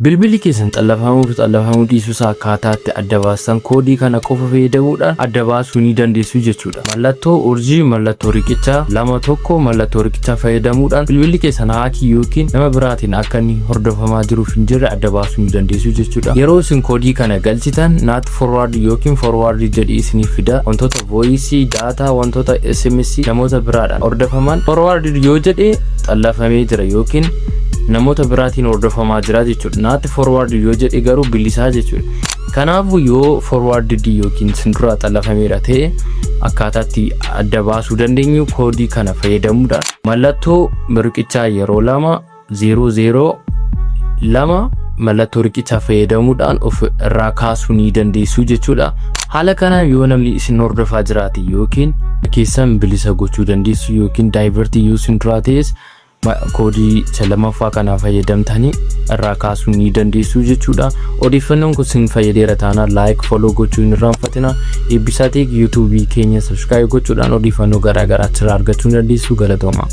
Bilbili keessan xallafamuu dhiisuu isaa akkaataatti adda baasan koodii kana qofa fayyadamuudhaan adda baasuu ni dandeessu jechuudha. Mallattoo urjii, mallattoo riqichaa, lama tokko mallattoo riqichaa fayyadamuudhaan bilbilli keessan haakii yookiin nama biraatiin akka inni hordofamaa jiruuf hin jirre adda baasuu ni dandeessu jechuudha. Yeroo isin koodii kana galchitan not forward yookiin forward jedhee isiniif fida. Wantoota voice, data, wantoota SMS namoota biraadhaan hordofaman forward yoo jedhee xallafamee jira yookiin namoota biraatiin hordofamaa jira jechuudha. Not forward yoo jedhe garuu bilisaa jechuudha. Kanaafuu yoo forward yookiin sindura xallafameera ta'e akkaataatti adda baasuu dandeenyu koodii kana fayyadamuudhaan mallattoo riqichaa yeroo 2 mallattoo riqichaa fayyadamuudhaan of irraa kaasuu ni dandeessu jechuudha. Haala kanaan yoo namni isin hordofaa jiraate yookiin keessan bilisa gochuu dandeessu yookiin divert yoo sindura ta'es koodii lamaffaa kana fayyadamtanii irraa kaasuu ni dandeessu jechuudha. Odeeffannoon kun isin fayyadeera taanaan like, follow gochuu hin irraanfatina. Ebisatech YouTube keenya subscribe gochuudhaan odeeffannoo garaa garaa irraa argachuu dandeessu. Galatooma.